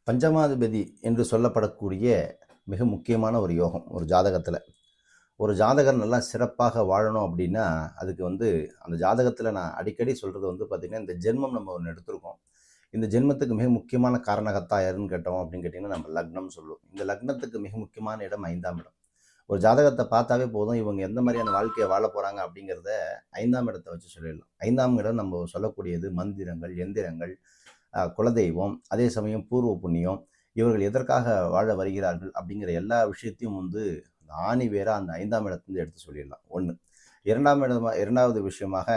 பஞ்சமாதிபதி என்று சொல்லப்படக்கூடிய மிக முக்கியமான ஒரு யோகம் ஒரு ஜாதகத்தில். ஒரு ஜாதகர் நல்லா சிறப்பாக வாழணும் அப்படின்னா அதுக்கு அந்த ஜாதகத்தில் நான் அடிக்கடி சொல்கிறது பார்த்திங்கன்னா, இந்த ஜென்மம் நம்ம ஒன்று எடுத்திருக்கோம். இந்த ஜென்மத்துக்கு மிக முக்கியமான காரணகர்த்தா யாருன்னு கேட்டோம் அப்படின்னு கேட்டிங்கன்னா நம்ம லக்னம் சொல்லுவோம். இந்த லக்னத்துக்கு மிக முக்கியமான இடம் 5ஆம் இடம். ஒரு ஜாதகத்தை பார்த்தாவே போதும் இவங்க எந்த மாதிரியான வாழ்க்கையை வாழ போகிறாங்க அப்படிங்கிறத 5ஆம் இடத்தை வச்சு சொல்லிடலாம். 5ஆம் இடம் நம்ம சொல்லக்கூடியது மந்திரங்கள், எந்திரங்கள், குலதெய்வம், அதே சமயம் பூர்வ புண்ணியம், இவர்கள் எதற்காக வாழ வருகிறார்கள் அப்படிங்கிற எல்லா விஷயத்தையும் ஆணி வேற அந்த 5ஆம் இடத்துலேருந்து எடுத்து சொல்லிடலாம். ஒன்று. இரண்டாவது விஷயமாக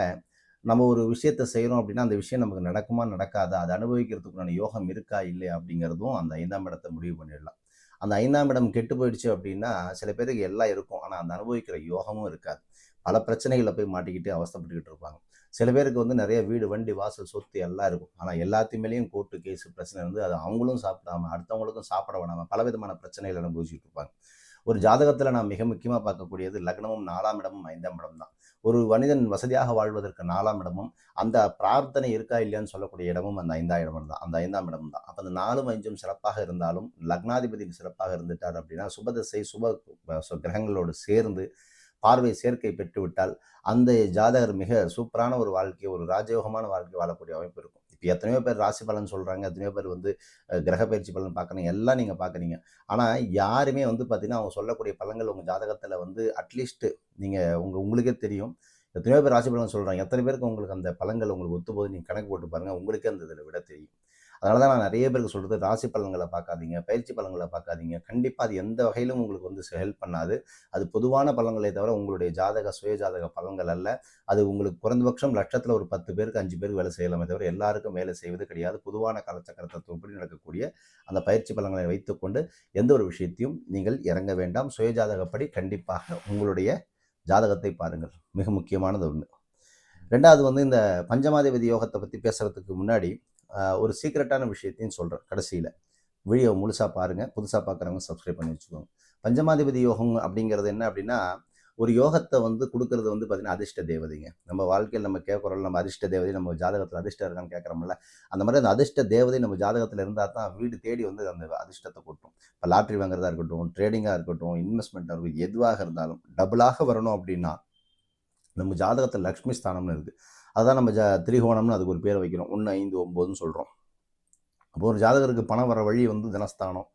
நம்ம ஒரு விஷயத்தை செய்கிறோம் அப்படின்னா அந்த விஷயம் நமக்கு நடக்குமா நடக்காதா, அதை அனுபவிக்கிறதுக்குண்டான யோகம் இருக்கா இல்லையா அப்படிங்கிறதும் அந்த 5ஆம் இடத்தை முடிவு பண்ணிடலாம். அந்த 5ஆம் இடம் கெட்டு போயிடுச்சு அப்படின்னா சில பேருக்கு எல்லாம் இருக்கும், ஆனால் அந்த அனுபவிக்கிற யோகமும் இருக்காது. பல பிரச்சனைகளில் போய் மாட்டிக்கிட்டு அவஸ்தைப்பட்டுக்கிட்டு இருப்பாங்க. சில பேருக்கு நிறைய வீடு, வண்டி, வாசல், சொத்து எல்லாம் இருக்கும். ஆனால் எல்லாத்தையுமேலேயும் கோர்ட்டு கேஸு பிரச்சனை அது அவங்களும் சாப்பிடாம அடுத்தவங்களுக்கும் சாப்பிட விடாமல் பலவிதமான பிரச்சனைகள் அனுபவிச்சுட்டு இருப்பாங்க. ஒரு ஜாதகத்தில் நான் மிக முக்கியமாக பார்க்கக்கூடியது லக்னமும் 4ஆம் இடமும் 5ஆம் இடம் தான். ஒரு மனிதன் வசதியாக வாழ்வதற்கு 4ஆம் இடமும், அந்த பிரார்த்தனை இருக்கா இல்லையான்னு சொல்லக்கூடிய இடமும் அந்த 5ஆம் இடம் தான். அந்த 5ஆம் இடம் தான். அப்போ அந்த 4ம் 5ம் சிறப்பாக இருந்தாலும் லக்னாதிபதி சிறப்பாக இருந்துட்டார் அப்படின்னா சுபதசை கிரகங்களோடு சேர்ந்து பார்வை சேர்க்கை பெற்றுவிட்டால் அந்த ஜாதகர் மிக சூப்பரான ஒரு வாழ்க்கை, ஒரு ராஜயோகமான வாழ்க்கை வாழக்கூடிய அமைப்பு இருக்கும். இப்போ எத்தனையோ பேர் ராசி பலன் சொல்கிறாங்க, எத்தனையோ பேர் கிரக பயிற்சி பலன் பார்க்குறீங்க, எல்லாம் நீங்கள் பார்க்குறீங்க. ஆனால் யாருமே பார்த்தீங்கன்னா அவங்க சொல்லக்கூடிய பலன்கள் உங்கள் ஜாதகத்தில் அட்லீஸ்ட் நீங்கள் உங்களுக்கே தெரியும். எத்தனையோ பேர் ராசி பலன் சொல்கிறாங்க, எத்தனை பேருக்கு உங்களுக்கு அந்த பலன்கள் உங்களுக்கு ஒத்துப்போது நீங்கள் கணக்கு போட்டு பாருங்கள், உங்களுக்கே அந்த இதில் விட தெரியும். அதனால தான் நான் நிறைய பேருக்கு சொல்கிறது, ராசி பலன்களை பார்க்காதீங்க, பயிற்சி பலன்களை பார்க்காதீங்க. கண்டிப்பாக அது எந்த வகையிலும் உங்களுக்கு ஹெல்ப் பண்ணாது. அது பொதுவான பலன்களை தவிர உங்களுடைய சுய ஜாதக பலன்கள் அல்ல. அது உங்களுக்கு குறைந்தபட்சம் லட்சத்தில் ஒரு 10 பேருக்கு 5 பேருக்கு வேலை செய்யலாமே தவிர எல்லாருக்கும் வேலை செய்வது கிடையாது. பொதுவான காலச்சக்கர தத்துவப்படி நடக்கக்கூடிய அந்த பயிற்சி பலன்களை வைத்துக்கொண்டு எந்த ஒரு விஷயத்தையும் நீங்கள் இறங்க வேண்டாம். சுய ஜாதகப்படி கண்டிப்பாக உங்களுடைய ஜாதகத்தை பாருங்கள், மிக முக்கியமானது ஒன்று. ரெண்டாவது இந்த பஞ்சமாதிபதி யோகத்தை பற்றி பேசுகிறதுக்கு முன்னாடி ஒரு சீக்ரெட்டான விஷயத்தையும் சொல்கிறேன். கடைசியில் வீடியோ முழுசாக பாருங்கள், புதுசாக பார்க்குறவங்க சப்ஸ்கிரைப் பண்ணி வச்சுக்கோங்க. பஞ்சமாதிபதி யோகம் அப்படிங்கிறது என்ன அப்படின்னா, ஒரு யோகத்தை கொடுக்கறது பார்த்திங்கன்னா அதிர்ஷ்ட தேவதைங்க. நம்ம வாழ்க்கையில் நம்ம கேட்குறோம், நம்ம அதிர்ஷ்ட தேவதை நம்ம ஜாதகத்தில் அதிர்ஷ்டம் இருக்கான்னு கேட்குறோம்ல, அந்த மாதிரி அந்த அதிர்ஷ்ட தேவதை நம்ம ஜாதகத்தில் இருந்தால் தான் வீடு தேடி அந்த அதிர்ஷ்டத்தை கொட்டும். இப்போ லாட்ரி வாங்குறதா இருக்கட்டும், ட்ரேடிங்காக இருக்கட்டும், இன்வெஸ்ட்மெண்ட்டாக இருக்கட்டும், எதுவாக இருந்தாலும் டபுளாக வரணும் அப்படின்னா நம்ம ஜாதகத்தில் லக்ஷ்மி ஸ்தானம்னு இருக்குது. அதுதான் நம்ம திரிகோணம்னு அதுக்கு ஒரு பேரை வைக்கிறோம். 1, 5, 9ன்னு சொல்கிறோம். அப்போ ஒரு ஜாதகருக்கு பணம் வர வழி தனஸ்தானம்,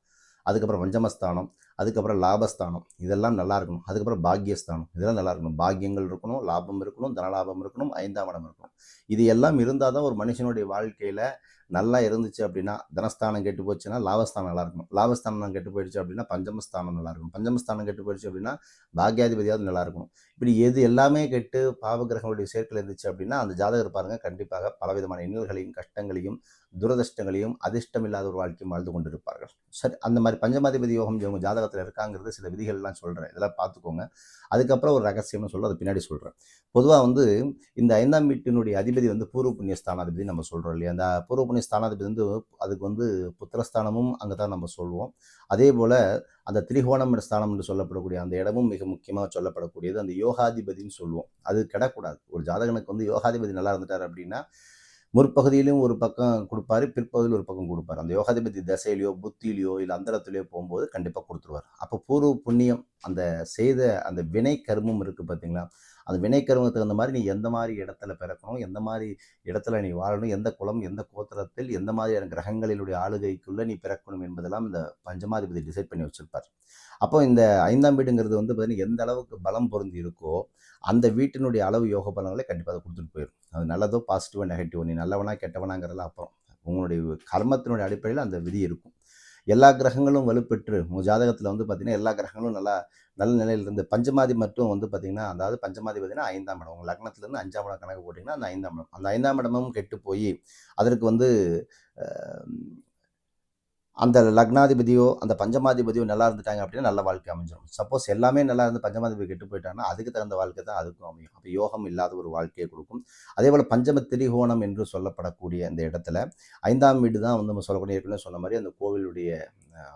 அதுக்கப்புறம் பஞ்சமஸ்தானம், அதுக்கப்புறம் லாபஸ்தானம், இதெல்லாம் நல்லா இருக்கணும். அதுக்கப்புறம் பாக்கியஸ்தானம், இதெல்லாம் நல்லா இருக்கணும். பாக்கியங்கள் இருக்கணும், லாபம் இருக்கணும், தனலாபம் இருக்கணும், 5ஆம் இடம் இருக்கணும். இது எல்லாம் இருந்தால் தான் ஒரு மனுஷனுடைய வாழ்க்கையில் நல்லா இருந்துச்சு அப்படின்னா, தனஸ்தானம் கெட்டு போச்சுன்னா லாபஸ்தானம் நல்லா இருக்கணும். லாபஸ்தானம் கெட்டு போயிடுச்சு அப்படின்னா பஞ்சமஸ்தானம் நல்லா இருக்கணும். பஞ்சமஸ்தானம் கெட்டு போயிடுச்சு அப்படின்னா பாக்கியாதிபதியாவது நல்லா இருக்கணும். இப்படி எது எல்லாமே கெட்டு பாவகிரகங்களுடைய சேர்க்கையில் இருந்துச்சு அப்படின்னா அந்த ஜாதகர் பாருங்கள், கண்டிப்பாக பலவிதமான இன்னல்களையும் கஷ்டங்களையும் துரதிர்ஷ்டங்களையும் அதிர்ஷ்டம் இல்லாத ஒரு வாழ்க்கையும் வாழ்ந்து கொண்டிருப்பார்கள். சரி, அந்த மாதிரி பஞ்சமாதிபதி யோகம் இவங்க ஜாதகத்தில் இருக்காங்கிறது சில விதிகள்லாம் சொல்கிறேன், இதெல்லாம் பார்த்துக்கோங்க. அதுக்கப்புறம் ஒரு ரகசியம்னு சொல்ல அது பின்னாடி சொல்கிறேன். பொதுவாக இந்த 5ஆம் வீட்டினுடைய அதிபதி பூர்வ புண்ணிய ஸ்தானாதிபதி நம்ம சொல்கிறோம் இல்லையா. அந்த பூர்வ புண்ணிய ஸ்தானாதிபதி அதுக்கு புத்திரஸ்தானமும் அங்கே தான் நம்ம சொல்லுவோம். அதே போல் அந்த திரிகோணம் ஸ்தானம் என்று சொல்லப்படக்கூடிய அந்த இடமும் மிக முக்கியமாக சொல்லப்படக்கூடியது அந்த யோகாதிபதினு சொல்லுவோம். அது கிடக்கூடாது. ஒரு ஜாதகனுக்கு யோகாதிபதி நல்லா இருந்துட்டார் அப்படின்னா முற்பகுதியிலும் ஒரு பக்கம் கொடுப்பாரு, பிற்பகுதியில் ஒரு பக்கம் கொடுப்பாரு. அந்த யோகாதிபதி தசையிலையோ புத்தியிலையோ இல்லை அந்தரத்திலையோ போகும்போது கண்டிப்பாக கொடுத்துருவார். அப்போ பூர்வ புண்ணியம் அந்த செய்த அந்த வினை கர்மம் இருக்குது பார்த்தீங்களா, அந்த வினை கர்மத்துக்கு அந்த மாதிரி நீ எந்த மாதிரி இடத்துல பிறக்கணும், எந்த மாதிரி இடத்துல நீ வாழணும், எந்த குலம், எந்த கோத்திரத்தில், எந்த மாதிரியான கிரகங்களினுடைய ஆளுகைக்குள்ளே நீ பிறக்கணும் என்பதெல்லாம் இந்த பஞ்சமாதிபதி டிசைட் பண்ணி வச்சிருப்பார். அப்போ இந்த 5ஆம் வீடுங்கிறது பார்த்தீங்கன்னா எந்த அளவுக்கு பலம் பொருந்தி இருக்கோ அந்த வீட்டினுடைய அளவு யோக பலன்களை கண்டிப்பாக அதை கொடுத்துட்டு போயிடும். அது நல்லதோ பாசிட்டிவோ நெகட்டிவோ, நீ நல்லவனா கெட்டவனாங்கிறதெல்லாம் அப்புறம். உங்களுடைய கர்மத்தினுடைய அடிப்படையில் அந்த விதி இருக்கும். எல்லா கிரகங்களும் வலுப்பெற்று உங்கள் ஜாதகத்தில் பார்த்தீங்கன்னா எல்லா கிரகங்களும் நல்ல நிலையில் இருந்து பஞ்சமாதி மட்டும் பார்த்தீங்கன்னா, அதாவது பஞ்சமாதிபதினா 5ஆம் இடம். உங்கள் லக்னத்துலேருந்து 5ஆம் இடம் கணக்கு போட்டிங்கன்னா அந்த 5ஆம் இடம், அந்த 5ஆம் இடமும் கெட்டு போய் அதற்கு அந்த லக்னாதிபதியோ அந்த பஞ்சமாதிபதியோ நல்லா இருந்துட்டாங்க அப்படின்னா நல்ல வாழ்க்கை அமைஞ்சிடும். சப்போஸ் எல்லாமே நல்லா இருந்து பஞ்சமாதிபதி கெட்டு போயிட்டாங்கன்னா அதுக்கு தகுந்த வாழ்க்கை தான் அதுக்கும் அமையும். அப்போ யோகம் இல்லாத ஒரு வாழ்க்கையை கொடுக்கும். அதே போல் பஞ்சம திரிகோணம் என்று சொல்லப்படக்கூடிய இந்த இடத்துல 5ஆம் வீடு தான் நம்ம சொல்லக்கூடிய ஏற்கனவே சொன்ன மாதிரி அந்த கோவிலுடைய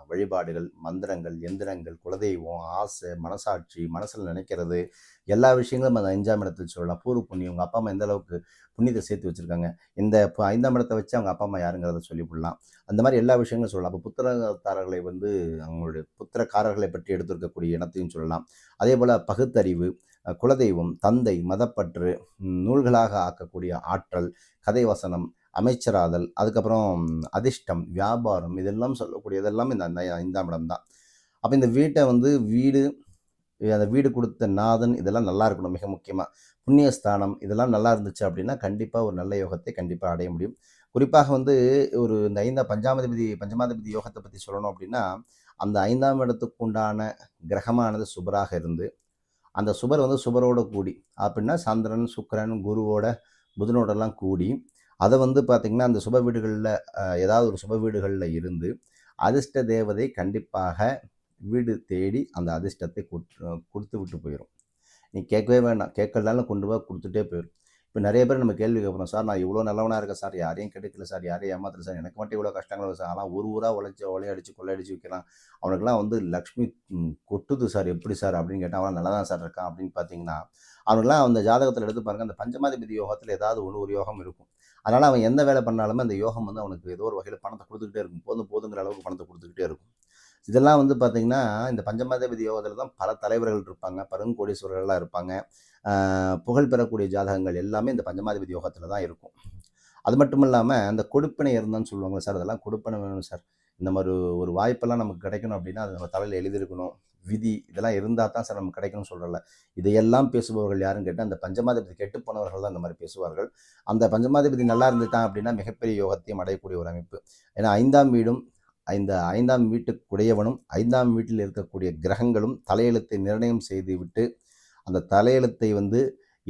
வழிபாடுகள், மந்திரங்கள், எந்திரங்கள், குலதெய்வம், ஆசை, மனசாட்சி, மனசில் நினைக்கிறது, எல்லா விஷயங்களும் அந்த 5ஆம் இடத்தில் சொல்லலாம். பூர்வ புண்ணியம், உங்கள் அப்பா அம்மா எந்த அளவுக்கு புண்ணியத்தை சேர்த்து வச்சுருக்காங்க, இந்த இப்போ 5ஆம் இடத்தை வச்சு அவங்க அப்பா அம்மா யாருங்கிறத சொல்லிவிடலாம். அந்த மாதிரி எல்லா விஷயங்களும் சொல்லலாம். அப்போ புத்திரத்தாரர்களை வந்து அவங்களுடைய புத்திரக்காரர்களை பற்றி எடுத்திருக்கக்கூடிய இனத்தையும் சொல்லலாம். அதே போல் பகுத்தறிவு, குலதெய்வம், தந்தை, மதப்பற்று, நூல்களாக ஆக்கக்கூடிய ஆற்றல், கதை வசனம், அமைச்சராதல், அதுக்கப்புறம் அதிர்ஷ்டம், வியாபாரம், இதெல்லாம் சொல்லக்கூடியதெல்லாம் இந்த 5ஆம் இடம் தான். அப்போ இந்த வீட்டை வந்து அந்த வீடு கொடுத்த நாதன் இதெல்லாம் நல்லா இருக்கணும். மிக முக்கியமாக புண்ணியஸ்தானம் இதெல்லாம் நல்லா இருந்துச்சு அப்படின்னா கண்டிப்பாக ஒரு நல்ல யோகத்தை கண்டிப்பாக அடைய முடியும். குறிப்பாக வந்து இந்த பஞ்சமாதிபதி யோகத்தை பற்றி சொல்லணும் அப்படின்னா, அந்த 5ஆம் இடத்துக்கு உண்டான கிரகமானது சுபராக இருந்து, அந்த சுபர் வந்து சுபரோட கூடி அப்படின்னா சந்திரன், சுக்கிரன், குருவோட, புதனோடலாம் கூடி, அதை வந்து பார்த்திங்கன்னா அந்த சுப வீடுகளில் ஏதாவது ஒரு சுப வீடுகளில் இருந்து அதிர்ஷ்ட தேவதை கண்டிப்பாக வீடு தேடி அந்த அதிர்ஷ்டத்தை கொடுத்து விட்டு போயிடும். நீ கேட்கவே வேண்டாம், கேட்கலனாலும் கொண்டு போய் கொடுத்துட்டே போயிடும். இப்போ நிறைய பேர் நம்ம கேள்வி கேட்குறோம், சார் நான் இவ்வளோ நல்லவனாக இருக்கேன் சார், யாரையும் கெடுக்கல சார், யாரையும் ஏமாத்தல சார், எனக்கு மட்டும் இவ்வளோ கஷ்டங்கள் வருது சார், ஆனால் ஒரு ஊராக ஒலையடிச்சு கொள்ளையடிச்சு விற்கிறான், அவனுக்குலாம் வந்து லக்ஷ்மி கொட்டுது சார், எப்படி சார் அப்படின்னு கேட்டால் அவன் நல்லா தான் சார் இருக்கான் அப்படின்னு பார்த்தீங்கன்னா, அவனுக்குலாம் அந்த ஜாதகத்தில் எடுத்து பாருங்கள், அந்த பஞ்சமாதிபதி யோகத்தில் ஏதாவது ஒரு யோகம் இருக்கும். அதனால் அவன் எந்த வேலை பண்ணாலுமே அந்த யோகம் வந்து அவனுக்கு ஏதோ ஒரு வகையில் பணத்தை கொடுத்துக்கிட்டே இருக்கும், போதுங்கிற அளவுக்கு பணத்தை கொடுத்துக்கிட்டே இருக்கும். இதெல்லாம் வந்து பார்த்திங்கன்னா இந்த பஞ்சமாதிபதி யோகத்தில் தான் பல தலைவர்கள் இருப்பாங்க, பரங்கோடீஸ்வரர்கள்லாம் இருப்பாங்க. புகழ் பெறக்கூடிய ஜாதகங்கள் எல்லாமே இந்த பஞ்சமாதிபதி யோகத்தில் தான் இருக்கும். அது மட்டும் இல்லாமல் அந்த கொடுப்பினை இருந்தான்னு சொல்லுவாங்க சார், அதெல்லாம் கொடுப்பினை வேணும் சார், இந்த மாதிரி ஒரு வாய்ப்பெல்லாம் நமக்கு கிடைக்கணும் அப்படின்னா அது நம்ம தலையில் எழுதியிருக்கணும், விதி இதெல்லாம் இருந்தால் தான் சார் நமக்கு கிடைக்கணும்னு சொல்கிறல. இதையெல்லாம் பேசுபவர்கள் யாருன்னு கேட்டால் அந்த பஞ்சமாதிபதி கெட்டு போனவர்கள் தான் இந்த மாதிரி பேசுவார்கள். அந்த பஞ்சமாதிபதி நல்லா இருந்துட்டான் அப்படின்னா மிகப்பெரிய யோகத்தையும் அடையக்கூடிய ஒரு அமைப்பு. ஏன்னா 5ஆம் வீடும் இந்த 5ஆம் வீட்டுக்குடையவனும் 5ஆம் வீட்டில் இருக்கக்கூடிய கிரகங்களும் தலையெழுத்தை நிர்ணயம் செய்துவிட்டு அந்த தலையெழுத்தை வந்து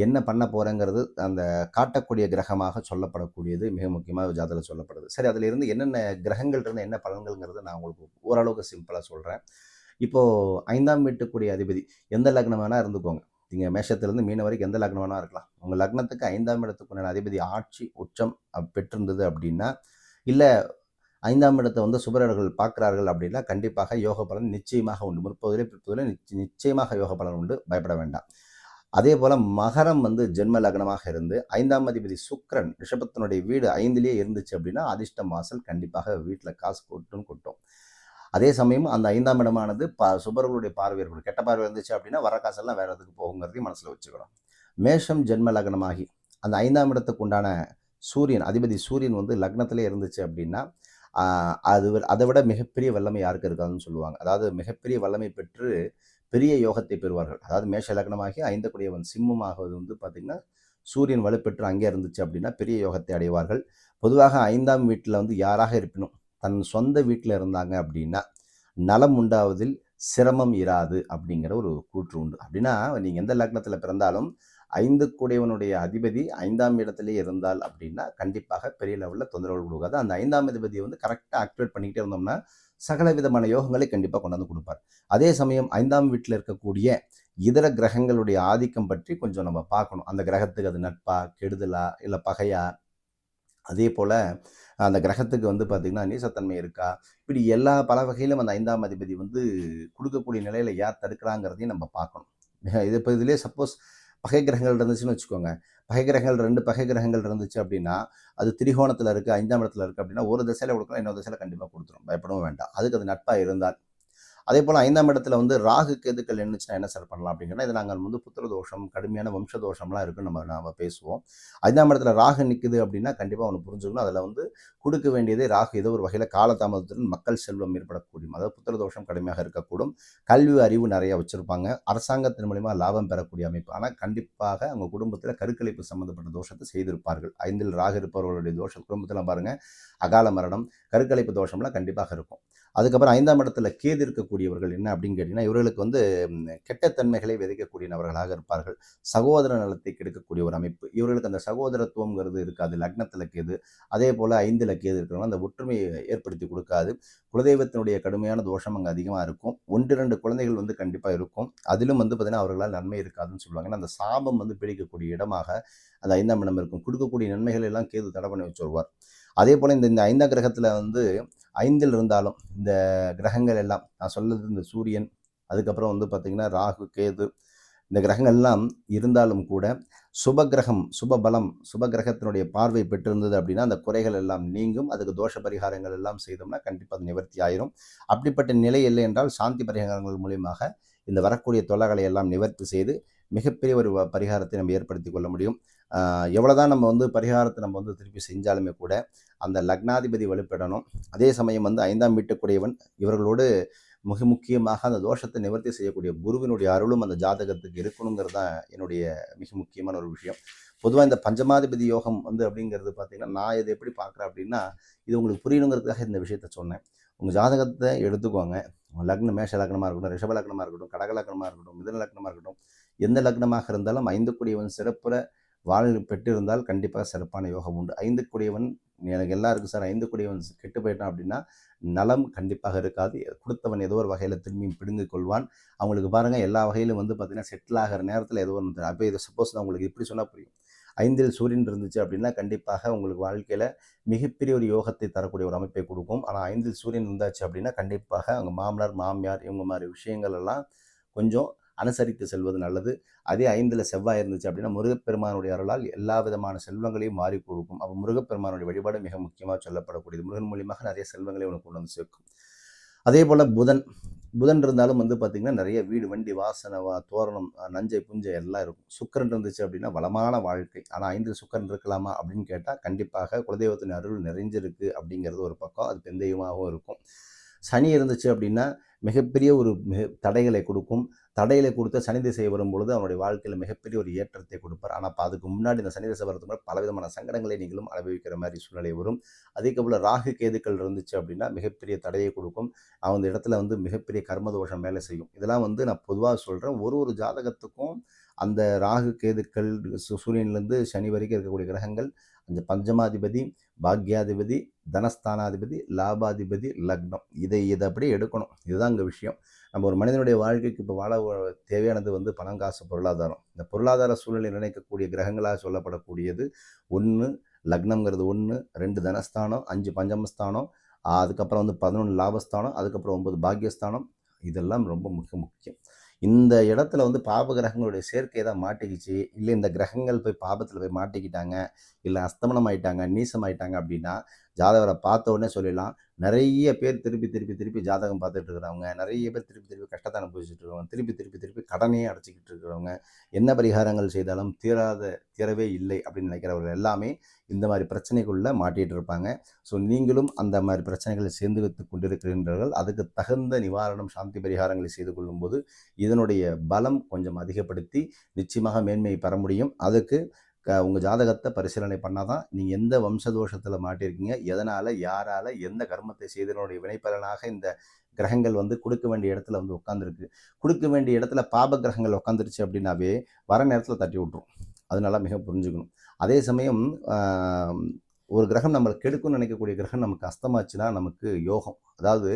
என்ன பண்ண போகிறேங்கிறது அந்த காட்டக்கூடிய கிரகமாக சொல்லப்படக்கூடியது மிக முக்கியமாக ஜாதகத்தில் சொல்லப்படுது. சரி, அதில் இருந்து என்னென்ன கிரகங்கள் இருந்து என்ன பலன்கள்ங்கிறத நான் உங்களுக்கு ஓரளவுக்கு சிம்பிளாக சொல்கிறேன். இப்போது 5ஆம் வீட்டுக்குரிய அதிபதி எந்த லக்னம் வேணால் இருந்துக்கோங்க, நீங்கள் மேஷத்துலேருந்து மீன வரைக்கும் எந்த லக்னம் வேணால் இருக்கலாம். உங்கள் லக்னத்துக்கு 5ஆம் இடத்துக்குள்ள அதிபதி ஆட்சி உச்சம் பெற்றிருந்தது அப்படின்னா, இல்லை 5ஆம் இடத்தை வந்து சுபரர்கள் பார்க்குறார்கள் அப்படின்னா கண்டிப்பாக யோக பலன் நிச்சயமாக உண்டு. முற்பகுதியிலே நிச்சயமாக யோக பலன் உண்டு, பயப்பட வேண்டாம். அதே போல் மகரம் வந்து ஜென்ம லக்னமாக இருந்து 5ஆம் அதிபதி சுக்கிரன் ரிஷபத்தினுடைய வீடு 5லேயே இருந்துச்சு அப்படின்னா அதிர்ஷ்டம் வாசல் கண்டிப்பாக வீட்டில் காசு கொட்டும். அதே சமயம் அந்த 5ஆம் இடமானது சுபர்களுடைய பார்வை இருக்கணும். கெட்ட பார்வை இருந்துச்சு அப்படின்னா வர காசெல்லாம் வேறு எதுக்கு போகுங்கிறதையும் மனசில் வச்சுக்கணும். மேஷம் ஜென்ம லக்னமாகி அந்த 5ஆம் இடத்துக்கு உண்டான சூரியன் அதிபதி சூரியன் வந்து லக்னத்திலே இருந்துச்சு அப்படின்னா அதை விட மிகப்பெரிய வல்லமை யாருக்கு இருக்காதுன்னு சொல்லுவாங்க. அதாவது மிகப்பெரிய வல்லமை பெற்று பெரிய யோகத்தை பெறுவார்கள். அதாவது மேஷ லக்னமாகி 5 கூடியவன் சிம்மமாகுவது வந்து பார்த்திங்கன்னா சூரியன் வலுப்பெற்று அங்கே இருந்துச்சு அப்படின்னா பெரிய யோகத்தை அடைவார்கள். பொதுவாக 5ஆம் வீட்டில் வந்து யாராக இருப்பினும் தன் சொந்த வீட்டில் இருந்தாங்க அப்படின்னா நலம் உண்டாவதில் சிரமம் இராது அப்படிங்கிற ஒரு கூற்று உண்டு. அப்படின்னா நீங்கள் எந்த லக்னத்தில் பிறந்தாலும் 5 கூடியவனுடைய அதிபதி 5ஆம் இடத்திலே இருந்தால் அப்படின்னா கண்டிப்பாக பெரிய லெவலில் தொந்தரவுகள் கொடுக்காது. அந்த 5ஆம் அதிபதியை வந்து கரெக்டாக ஆக்டிவேட் பண்ணிக்கிட்டே இருந்தோம்னா சகல விதமான யோகங்களை கண்டிப்பாக கொண்டாந்து கொடுப்பார். அதே சமயம் 5ஆம் வீட்டில் இருக்கக்கூடிய இதர கிரகங்களுடைய ஆதிக்கம் பற்றி கொஞ்சம் நம்ம பார்க்கணும். அந்த கிரகத்துக்கு அது நட்பா, கெடுதலா, இல்லை பகையா, அதே போல் அந்த கிரகத்துக்கு வந்து பார்த்திங்கன்னா நீசத்தன்மை இருக்கா, இப்படி பல வகையிலும் அந்த 5ஆம் அதிபதி வந்து கொடுக்கக்கூடிய நிலையில் யார் தடுக்கிறாங்கிறதையும் நம்ம பார்க்கணும். இது இப்போ இதிலே சப்போஸ் பகை கிரகங்கள் இருந்துச்சுன்னு வச்சுக்கோங்க, பகை கிரகங்கள் 2 பகை கிரகங்கள் இருந்துச்சு அப்படின்னா அது திரிகோணத்தில் இருக்குது, 5ஆம் இடத்துல இருக்குது அப்படின்னா ஒரு திசையில் கொடுக்கலாம், இன்னொரு திசையில் கண்டிப்பாக கொடுத்துரும், பயப்படவும் வேண்டாம். அதுக்கு அது நட்பாக இருந்தால். அதே போல் 5ஆம் இடத்துல வந்து ராகு கேதுக்கள் என்னச்சுன்னா என்ன சார் பண்ணலாம் அப்படின்னா, இது நாங்கள் வந்து புத்திர தோஷம், கடுமையான வம்ச தோஷம்லாம் இருக்குன்னு நம்ம பேசுவோம். 5ஆம் இடத்துல ராகு நிற்குது அப்படின்னா கண்டிப்பாக ஒன்று புரிஞ்சுக்கணும், அதில் வந்து கொடுக்க வேண்டியதே ராகு ஏதோ ஒரு வகையில் காலதாமதத்துடன் மக்கள் செல்வம் ஏற்படக்கூடும். அதாவது புத்திர தோஷம் கடுமையாக இருக்கக்கூடும். கல்வி அறிவு நிறைய வச்சுருப்பாங்க, அரசாங்கத்தின் மூலிமா லாபம் பெறக்கூடிய அமைப்பு. ஆனால் கண்டிப்பாக அவங்க குடும்பத்தில் கருக்கலைப்பு சம்மந்தப்பட்ட தோஷத்தை செய்திருப்பார்கள். 5இல் ராகு இருப்பவர்களுடைய தோஷம் குடும்பத்தில் பாருங்கள், அகால மரணம், கருக்கலைப்பு தோஷம்லாம் கண்டிப்பாக இருக்கும். அதுக்கப்புறம் 5ஆம் இடத்துல கேது இருக்கக்கூடியவர்கள் என்ன அப்படின்னு கேட்டிங்கன்னா, இவர்களுக்கு வந்து கெட்டத்தன்மைகளை விதைக்கக்கூடிய நபர்களாக இருப்பார்கள். சகோதர நலத்தை கெடுக்கக்கூடிய ஒரு அமைப்பு. இவர்களுக்கு அந்த சகோதரத்துவங்கிறது இருக்காது. லக்னத்தில் கேது, அதே போல் 5ல் கேது இருக்கிறவங்க அந்த ஒற்றுமையை ஏற்படுத்தி கொடுக்காது. குலதெய்வத்தினுடைய கடுமையான தோஷம் அங்கே அதிகமாக இருக்கும். 1-2 குழந்தைகள் வந்து கண்டிப்பாக இருக்கும். அதிலும் வந்து பார்த்திங்கன்னா அவர்களால் நன்மை இருக்காதுன்னு சொல்லுவாங்க. ஏன்னா அந்த சாபம் வந்து பிடிக்கக்கூடிய இடமாக அந்த 5ஆம் இடம் இருக்கும். கொடுக்கக்கூடிய நன்மைகள் எல்லாம் கேது தடை பண்ணி வச்சு வருவார். அதே போல் இந்த இந்த 5ஆம் கிரகத்தில் வந்து 5ல் இருந்தாலும் இந்த கிரகங்கள் எல்லாம் நான் சொல்றது இந்த சூரியன், அதுக்கப்புறம் வந்து பார்த்திங்கன்னா ராகு கேது, இந்த கிரகங்கள் எல்லாம் இருந்தாலும் கூட சுபகிரகம் சுபபலம் சுபகிரகத்தினுடைய பார்வை பெற்றிருந்தது அப்படின்னா அந்த குறைகள் எல்லாம் நீங்கும். அதுக்கு தோஷ பரிகாரங்கள் எல்லாம் செய்தோம்னா கண்டிப்பாக அது நிவர்த்தி ஆயிரும். அப்படிப்பட்ட நிலை இல்லை என்றால் சாந்தி பரிகாரங்கள் மூலியமாக இந்த வரக்கூடிய தொல்லைகளை எல்லாம் நிவர்த்தி செய்து மிகப்பெரிய ஒரு பரிகாரத்தை நம்ம ஏற்படுத்தி கொள்ள முடியும். எவ்வளோதான் நம்ம வந்து பரிகாரத்தை நம்ம வந்து திருப்பி செஞ்சாலுமே கூட அந்த லக்னாதிபதி வலுப்பெறணும். அதே சமயம் வந்து 5ஆம் வீட்டுக்குரியவன் இவர்களோடு மிக முக்கியமாக அந்த தோஷத்தை நிவர்த்தி செய்யக்கூடிய குருவினுடைய அருளும் அந்த ஜாதகத்துக்கு இருக்கணுங்கிறது தான் என்னுடைய மிக முக்கியமான ஒரு விஷயம். பொதுவாக இந்த பஞ்சமாதிபதி யோகம் வந்து அப்படிங்கிறது பார்த்தீங்கன்னா நான் இதை எப்படி பார்க்குறேன் அப்படின்னா, இது உங்களுக்கு புரியணுங்கிறதுக்காக இந்த விஷயத்த சொன்னேன். உங்கள் ஜாதகத்தை எடுத்துக்கோங்க. லக்னம் மேஷ லக்னமாக இருக்கட்டும், ரிஷப லக்னமாக இருக்கட்டும், கடக லக்னமாக இருக்கட்டும், மிதுன லக்னமாக இருக்கட்டும், எந்த லக்னமாக இருந்தாலும் 5 சிறப்புற பெற்றிருந்தால் கண்டிப்பாக சிறப்பான யோகம் உண்டு. 5 எனக்கு எல்லாம் இருக்குது சார், 5 கெட்டு போயிட்டான் அப்படின்னா நலம் கண்டிப்பாக இருக்காது. கொடுத்தவன் ஏதோ ஒரு வகையில் திரும்பியும் பிடுங்கிக் கொள்வான். அவங்களுக்கு பாருங்கள் எல்லா வகையிலும் வந்து பார்த்திங்கன்னா செட்டில் ஆகிற நேரத்தில் ஏதோ ஒன்று. அப்போ இதை சப்போஸ் நான் உங்களுக்கு இப்படி சொன்னால் புரியும். 5ல் சூரியன் இருந்துச்சு அப்படின்னா கண்டிப்பாக உங்களுக்கு வாழ்க்கையில் மிகப்பெரிய ஒரு யோகத்தை தரக்கூடிய ஒரு அமைப்பை கொடுக்கும். ஆனால் 5ல் சூரியன் இருந்தாச்சு அப்படின்னா கண்டிப்பாக அவங்க மாமனார் மாமியார் இவங்க மாதிரி விஷயங்கள் எல்லாம் கொஞ்சம் அனுசரித்து செல்வது நல்லது. அதே 5ல் செவ்வாய் இருந்துச்சு அப்படின்னா முருகப்பெருமானுடைய அருளால் எல்லா விதமான செல்வங்களையும் மாறி கொடுக்கும். அப்போ முருகப்பெருமானுடைய வழிபாடு மிக முக்கியமாக சொல்லப்படக்கூடியது. முருகன் மூலியமாக நிறைய செல்வங்களை உனக்கு கொண்டு வந்து சேர்க்கும். அதே போல் புதன் இருந்தாலும் வந்து பார்த்திங்கன்னா நிறைய வீடு வண்டி வாசனை தோரணம் நஞ்சை புஞ்சை எல்லாம் இருக்கும். சுக்கரன் இருந்துச்சு அப்படின்னா வளமான வாழ்க்கை. ஆனால் 5ல் சுக்கரன் இருக்கலாமா அப்படின்னு கேட்டால் கண்டிப்பாக குலதெய்வத்தின் அருள் நிறைஞ்சிருக்கு அப்படிங்கிறது ஒரு பக்கம், அது பெண் தெய்வமாகவும் இருக்கும். சனி இருந்துச்சு அப்படின்னா மிகப்பெரிய ஒரு தடைகளை கொடுக்கும். தடைகளை கொடுத்த சனி திசை வரும்பொழுது அவனுடைய வாழ்க்கையில் மிகப்பெரிய ஒரு ஏற்றத்தை கொடுப்பார். ஆனால் அதுக்கு முன்னாடி இந்த சனி திசை வரதுக்கு முன்னாடி பலவிதமான சங்கடங்களை நீங்களும் அனுபவிக்கிற மாதிரி சூழ்நிலை வரும். அதே போல் ராகு கேதுக்கள் இருந்துச்சு அப்படின்னா மிகப்பெரிய தடையை கொடுக்கும். அந்த இடத்துல வந்து மிகப்பெரிய கர்மதோஷம் வேலை செய்யும். இதெல்லாம் வந்து நான் பொதுவாக சொல்கிறேன். ஒரு ஜாதகத்துக்கும் அந்த ராகு கேதுக்கள் சூரியன்லேருந்து சனி வரைக்கும் இருக்கக்கூடிய கிரகங்கள் அந்த பஞ்சமாதிபதி, பாக்யாதிபதி, தனஸ்தானாதிபதி, லாபாதிபதி, லக்னம் இதை அப்படியே எடுக்கணும். இதுதான் இங்கே விஷயம். நம்ம ஒரு மனிதனுடைய வாழ்க்கைக்கு இப்போ வாழ தேவையானது வந்து பணம் காசு பொருளாதாரம். இந்த பொருளாதார சூழ்நிலை நினைக்கக்கூடிய கிரகங்களாக சொல்லப்படக்கூடியது 1 லக்னம்ங்கிறது 1, 2 தனஸ்தானம், 5 பஞ்சமஸ்தானம், அதுக்கப்புறம் வந்து 11 லாபஸ்தானம், அதுக்கப்புறம் 9 பாக்யஸ்தானம். இதெல்லாம் ரொம்ப முக்கியம். இந்த இடத்துல வந்து பாப கிரகங்களுடைய சேர்க்கை தான் மாட்டிக்கிச்சு, இல்லை இந்த கிரகங்கள் போய் பாபத்தில் போய் மாட்டிக்கிட்டாங்க, இல்லை அஸ்தமனம் ஆயிட்டாங்க, நீசம் ஆயிட்டாங்க அப்படின்னா ஜாதகரை பார்த்த உடனே சொல்லிடலாம். நிறைய பேர் திருப்பி ஜாதகம் பார்த்துட்டு இருக்கிறவங்க, நிறைய பேர் திருப்பி கஷ்டத்தை அனுபவிச்சுட்டு இருக்கிறவங்க, திருப்பி கடனையே அடைச்சிக்கிட்டு இருக்கிறவங்க, என்ன பரிகாரங்கள் செய்தாலும் தீரவே இல்லை அப்படின்னு நினைக்கிறவர்கள் எல்லாமே இந்த மாதிரி பிரச்சனைக்குள்ளே மாட்டிகிட்டு இருப்பாங்க. ஸோ நீங்களும் அந்த மாதிரி பிரச்சனைகளை சேர்ந்து வைத்து கொண்டிருக்கின்றீர்கள். அதுக்கு தகுந்த நிவாரணம் சாந்தி பரிகாரங்களை செய்து கொள்ளும்போது இதனுடைய பலம் கொஞ்சம் அதிகப்படுத்தி நிச்சயமாக மேன்மையை பெற முடியும். அதுக்கு உங்கள் ஜாதகத்தை பரிசீலனை பண்ணால் தான் நீங்கள் எந்த வம்சதோஷத்தில் மாட்டியிருக்கீங்க, எதனால் யாரால் எந்த கர்மத்தை செய்தனுடைய வினைப்பலனாக இந்த கிரகங்கள் வந்து கொடுக்க வேண்டிய இடத்துல வந்து உட்காந்துருக்கு. கொடுக்க வேண்டிய இடத்துல பாப கிரகங்கள் உட்காந்துருச்சு அப்படின்னாவே வர நேரத்தில் தட்டி விட்ரும். அதனால மிக புரிஞ்சுக்கணும். அதே சமயம் ஒரு கிரகம் நம்மளை கெடுக்கும்னு நினைக்கக்கூடிய கிரகம் நமக்கு அஸ்தமாச்சுன்னா நமக்கு யோகம். அதாவது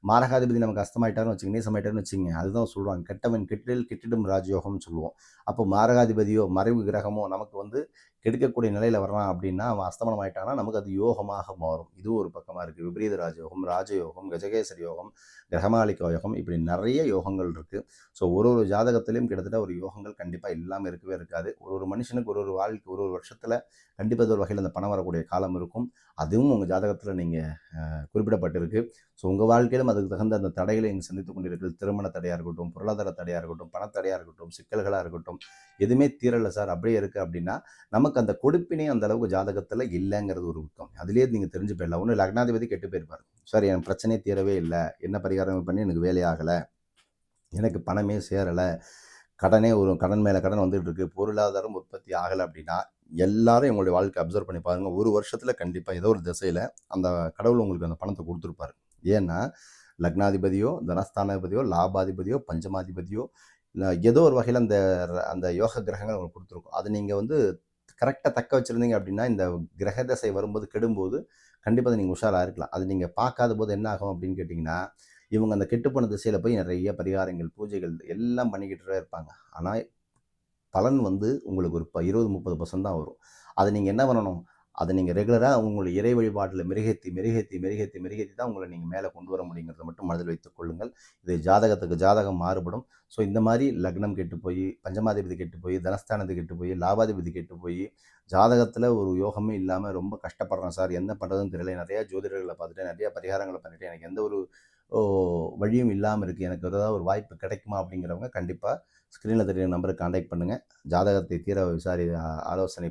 மாரகாதிபதி நமக்கு அஸ்தமாயிட்டாருன்னு வச்சுங்க, நீசமாயிட்டாருன்னு வச்சுங்க, அதுதான் சொல்லுவாங்க கெட்டவன் கெட்டிடில் கெட்டிடும் ராஜயோகம்னு சொல்லுவோம். அப்போ மாரகாதிபதியோ மறைவு கிரகமோ நமக்கு வந்து கெடுக்கக்கூடிய நிலையில் வர்றான் அப்படின்னா அவன் அஸ்தமனம் ஆயிட்டான்னா நமக்கு அது யோகமாக மாறும். இதுவும் ஒரு பக்கமாக இருக்குது. விபரீத ராஜயோகம், கஜகேசரி யோகம், கிரகமாளிகா யோகம், இப்படி நிறைய யோகங்கள் இருக்குது. ஸோ ஒரு ஜாதகத்திலையும் கிட்டத்தட்ட ஒரு யோகங்கள் கண்டிப்பாக இல்லாமல் இருக்கவே இருக்காது. ஒரு மனுஷனுக்கு ஒரு வாழ்க்கை ஒரு வருஷத்தில் கண்டிப்பாக ஒரு வகையில் அந்த பணம் வரக்கூடிய காலம் இருக்கும். அதுவும் உங்கள் ஜாதகத்தில் நீங்கள் குறிப்பிடப்பட்டிருக்கு. ஸோ உங்கள் வாழ்க்கையிலும் அதுக்கு தகுந்த அந்த தடைகளை நீங்கள் சந்தித்து கொண்டிருக்கிறது. திருமண தடையாக இருக்கட்டும், பொருளாதார தடையாக இருக்கட்டும், பணத்தடையாக இருக்கட்டும், சிக்கல்களாக இருக்கட்டும், எதுவுமே தீரலை சார் அப்படியே இருக்குது அப்படின்னா நமக்கு அந்த கொடுப்பினே அந்த அளவுக்கு ஜாதகத்தில் இல்லைங்கிறது ஒரு பக்கம். அதுலேயே நீங்கள் தெரிஞ்சு போயிடலாம். ஒன்று லக்னாதிபதி கெட்டு போயிருப்பார். சார் என் பிரச்சனையே தீரவே இல்லை, என்ன பரிகாரம் பண்ணி எனக்கு வேலையாகலை, எனக்கு பணமே சேரலை, கடன் மேலே கடன் வந்துட்டு இருக்கு, பொருளாதாரம் உற்பத்தி ஆகலை அப்படின்னா எல்லாரும் எங்களுடைய வாழ்க்கை அப்சர்வ் பண்ணி பாருங்கள். ஒரு வருஷத்தில் கண்டிப்பாக ஏதோ ஒரு திசையில் அந்த கடவுள் உங்களுக்கு அந்த பணத்தை கொடுத்துருப்பாரு. ஏன்னா லக்னாதிபதியோ, தனஸ்தானாதிபதியோ, லாபாதிபதியோ, பஞ்சமாதிபதியோ இல்லை ஏதோ ஒரு வகையில் அந்த யோக கிரகங்கள் உங்களுக்கு கொடுத்துருக்கும். அது நீங்கள் வந்து கரெக்டாக தக்க வச்சுருந்தீங்க அப்படின்னா இந்த கிரக தசை வரும்போது கெடும்போது கண்டிப்பாக நீங்கள் உஷாராக இருக்கலாம். அது நீங்கள் பார்க்காத போது என்ன ஆகும் அப்படின்னு கேட்டிங்கன்னா இவங்க அந்த கெட்டுப்போன திசையில் போய் நிறைய பரிகாரங்கள் பூஜைகள் எல்லாம் பண்ணிக்கிட்டு இருப்பாங்க. ஆனால் பலன் வந்து உங்களுக்கு ஒரு 20-30% தான் வரும். அதை நீங்கள் என்ன பண்ணணும், அதை நீங்கள் ரெகுலராக உங்களுடைய இறை வழிபாட்டில் மெருகேற்றி மெருகேற்றி மெருகேற்றி மெருகேற்றி தான் உங்களை நீங்கள் மேலே கொண்டு வர முடியுங்கிறத மட்டும் மனதில் வைத்துக் கொள்ளுங்கள். இது ஜாதகத்துக்கு ஜாதகம் மாறுபடும். ஸோ இந்த மாதிரி லக்னம் கெட்டு போய், பஞ்சமாதிபதி கெட்டு போய், தனஸ்தானது கெட்டு போய், லாபாதிபதி கெட்டு போய், ஜாதகத்தில் ஒரு யோகமே இல்லாமல் ரொம்ப கஷ்டப்படுறேன் சார், என்ன பண்ணுறதுன்னு தெரியல, நிறையா ஜோதிடர்களை பார்த்துட்டேன், நிறையா பரிகாரங்களை பண்ணிவிட்டேன், எனக்கு எந்த ஒரு வழியும் இல்லாமல் இருக்குது, எனக்கு ஏதாவது ஒரு வாய்ப்பு கிடைக்குமா அப்படிங்கிறவங்க கண்டிப்பாக ஸ்க்ரீனில் தெரியுற நம்பருக்கு கான்டாக்ட் பண்ணுங்கள். ஜாதகத்தை ஆலோசனை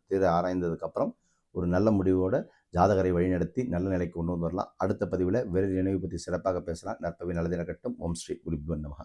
தீர ஆராய்ந்ததுக்கப்புறம் ஒரு நல்ல முடிவோடு ஜாதகரை வழிநடத்தி நல்ல நிலைக்கு கொண்டு வந்து வரலாம். அடுத்த பதிவில் வேறு நினைவு பற்றி சிறப்பாக பேசலாம். நற்பவி நல்லது நடக்கட்டும். ஓம் ஸ்ரீ குருபியோ நமஹ.